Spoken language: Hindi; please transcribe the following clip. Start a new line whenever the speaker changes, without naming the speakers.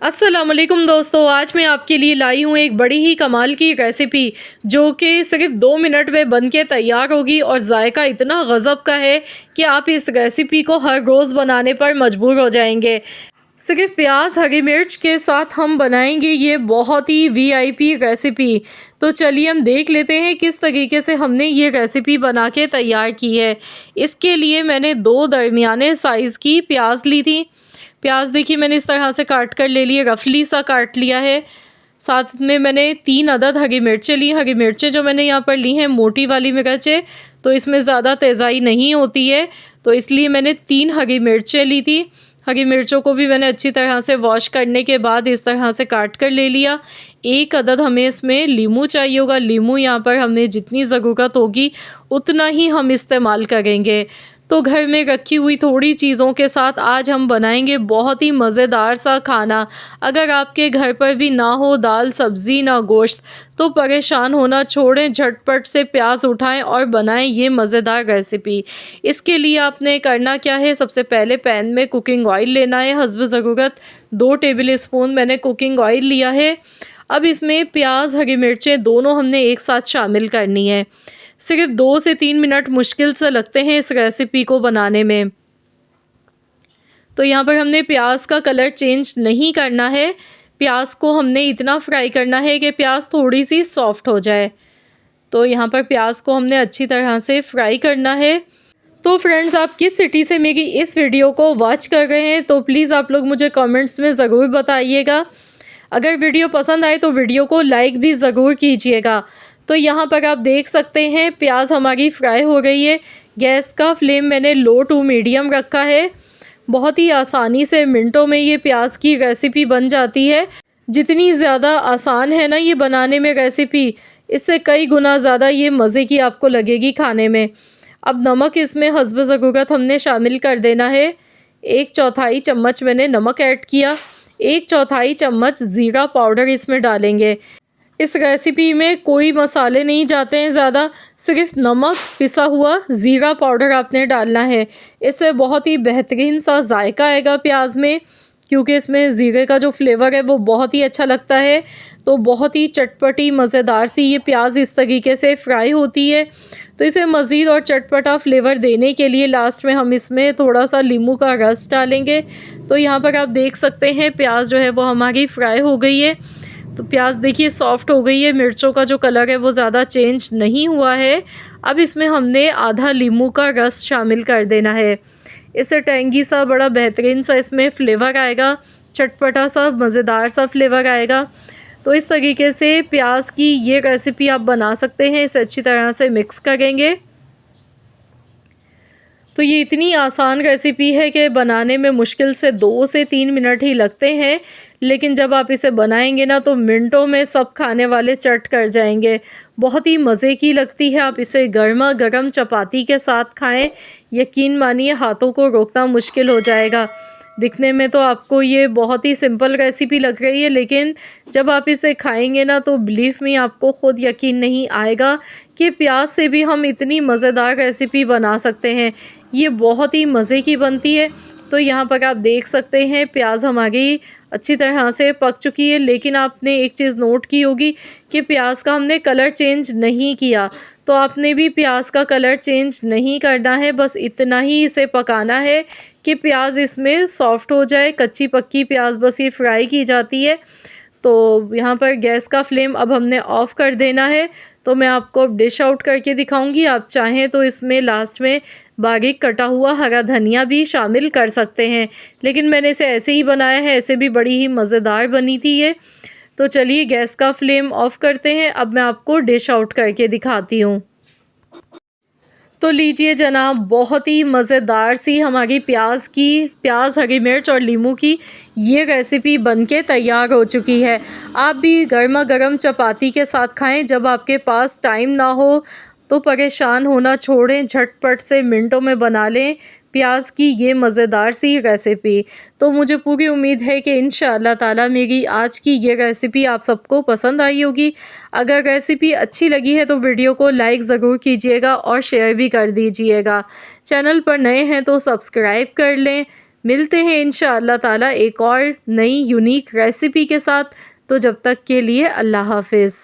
अस्सलाम वालेकुम दोस्तों, आज मैं आपके लिए लाई हूँ एक बड़ी ही कमाल की रेसिपी जो कि सिर्फ 2 मिनट में बन के तैयार होगी और जायका इतना गज़ब का है कि आप इस रेसिपी को हर रोज़ बनाने पर मजबूर हो जाएंगे। सिर्फ प्याज हरी मिर्च के साथ हम बनाएंगे ये बहुत ही वीआईपी रेसिपी। तो चलिए हम देख लेते हैं किस तरीके से हमने ये रेसिपी बना के तैयार की है। इसके लिए मैंने 2 दरमियाने साइज़ की प्याज ली थी। प्याज देखिए मैंने इस तरह से काट कर ले लिए, रफली सा काट लिया है। साथ में मैंने 3 अदद हरी मिर्चें ली। हरी मिर्चें जो मैंने यहाँ पर ली हैं मोटी वाली मिर्चें, तो इसमें ज़्यादा तेज़ाई नहीं होती है, तो इसलिए मैंने 3 हरी मिर्चें ली थी। हरी मिर्चों को भी मैंने अच्छी तरह से वॉश करने के बाद इस तरह से काट कर ले लिया। 1 अदद हमें इसमें लीमू चाहिए होगा। लीमू यहाँ पर हमें जितनी ज़रूरत होगी उतना ही हम इस्तेमाल करेंगे। तो घर में रखी हुई थोड़ी चीज़ों के साथ आज हम बनाएंगे बहुत ही मज़ेदार सा खाना। अगर आपके घर पर भी ना हो दाल सब्ज़ी ना गोश्त, तो परेशान होना छोड़ें, झटपट से प्याज उठाएं और बनाएं ये मज़ेदार रेसिपी। इसके लिए आपने करना क्या है, सबसे पहले पैन में कुकिंग ऑयल लेना है हस्ब ज़रूरत। 2 टेबल स्पून मैंने कुकिंग ऑयल लिया है। अब इसमें प्याज हरी मिर्चें दोनों हमने एक साथ शामिल करनी है। सिर्फ 2 से 3 मिनट मुश्किल से लगते हैं इस रेसिपी को बनाने में। तो यहाँ पर हमने प्याज का कलर चेंज नहीं करना है। प्याज को हमने इतना फ्राई करना है कि प्याज थोड़ी सी सॉफ्ट हो जाए। तो यहाँ पर प्याज को हमने अच्छी तरह से फ्राई करना है। तो फ्रेंड्स, आप किस सिटी से मेरी इस वीडियो को वॉच कर रहे हैं तो प्लीज़ आप लोग मुझे कमेंट्स में ज़रूर बताइएगा। अगर वीडियो पसंद आए तो वीडियो को लाइक भी ज़रूर कीजिएगा। तो यहाँ पर आप देख सकते हैं प्याज हमारी फ्राई हो गई है। गैस का फ्लेम मैंने लो टू मीडियम रखा है। बहुत ही आसानी से मिनटों में ये प्याज की रेसिपी बन जाती है। जितनी ज़्यादा आसान है ना ये बनाने में रेसिपी, इससे कई गुना ज़्यादा ये मज़े की आपको लगेगी खाने में। अब नमक इसमें हस्ब ज़रूरत हमने शामिल कर देना है। 1/4 चम्मच मैंने नमक ऐड किया। 1/4 चम्मच ज़ीरा पाउडर इसमें डालेंगे। इस रेसिपी में कोई मसाले नहीं जाते हैं ज़्यादा, सिर्फ नमक, पिसा हुआ ज़ीरा पाउडर आपने डालना है। इससे बहुत ही बेहतरीन सा जायका आएगा प्याज में, क्योंकि इसमें ज़ीरे का जो फ्लेवर है वो बहुत ही अच्छा लगता है। तो बहुत ही चटपटी मज़ेदार सी ये प्याज इस तरीके से फ्राई होती है। तो इसे मज़ीद और चटपटा फ्लेवर देने के लिए लास्ट में हम इसमें थोड़ा सा नींबू का रस डालेंगे। तो यहाँ पर आप देख सकते हैं प्याज जो है वो हमारी फ्राई हो गई है। तो प्याज देखिए सॉफ्ट हो गई है, मिर्चों का जो कलर है वो ज़्यादा चेंज नहीं हुआ है। अब इसमें हमने आधा नींबू का रस शामिल कर देना है। इससे टेंगी सा बड़ा बेहतरीन सा इसमें फ्लेवर आएगा, चटपटा सा मज़ेदार सा फ्लेवर आएगा। तो इस तरीके से प्याज की ये रेसिपी आप बना सकते हैं। इसे अच्छी तरह से मिक्स करेंगे। तो ये इतनी आसान रेसिपी है कि बनाने में मुश्किल से 2 से 3 मिनट ही लगते हैं, लेकिन जब आप इसे बनाएंगे ना तो मिनटों में सब खाने वाले चट कर जाएंगे। बहुत ही मज़े की लगती है। आप इसे गर्मा गर्म चपाती के साथ खाएं, यकीन मानिए हाथों को रोकना मुश्किल हो जाएगा। दिखने में तो आपको ये बहुत ही सिंपल रेसिपी लग रही है, लेकिन जब आप इसे खाएंगे ना तो बिलीव मी आपको ख़ुद यकीन नहीं आएगा कि प्याज से भी हम इतनी मज़ेदार रेसिपी बना सकते हैं। ये बहुत ही मज़े की बनती है। तो यहाँ पर आप देख सकते हैं प्याज हमारी अच्छी तरह से पक चुकी है, लेकिन आपने एक चीज़ नोट की होगी कि प्याज का हमने कलर चेंज नहीं किया। तो आपने भी प्याज का कलर चेंज नहीं करना है, बस इतना ही इसे पकाना है कि प्याज इसमें सॉफ्ट हो जाए। कच्ची पक्की प्याज बस ये फ्राई की जाती है। तो यहाँ पर गैस का फ्लेम अब हमने ऑफ़ कर देना है। तो मैं आपको अब डिश आउट करके दिखाऊंगी। आप चाहें तो इसमें लास्ट में बारीक कटा हुआ हरा धनिया भी शामिल कर सकते हैं, लेकिन मैंने इसे ऐसे ही बनाया है। ऐसे भी बड़ी ही मज़ेदार बनी थी ये। तो चलिए गैस का फ्लेम ऑफ़ करते हैं। अब मैं आपको डिश आउट करके दिखाती हूँ। तो लीजिए जनाब, बहुत ही मज़ेदार सी हमारी प्याज हरी मिर्च और नींबू की ये रेसिपी बनके तैयार हो चुकी है। आप भी गर्मा गर्म चपाती के साथ खाएं। जब आपके पास टाइम ना हो तो परेशान होना छोड़ें, झटपट से मिनटों में बना लें प्याज की ये मज़ेदार सी रेसिपी। तो मुझे पूरी उम्मीद है कि इंशाअल्लाह ताला मेरी आज की ये रेसिपी आप सबको पसंद आई होगी। अगर रेसिपी अच्छी लगी है तो वीडियो को लाइक ज़रूर कीजिएगा और शेयर भी कर दीजिएगा। चैनल पर नए हैं तो सब्सक्राइब कर लें, मिलते हैं इंशाअल्लाह ताला एक और नई यूनिक रेसिपी के साथ। तो जब तक के लिए अल्लाह हाफ़िज़।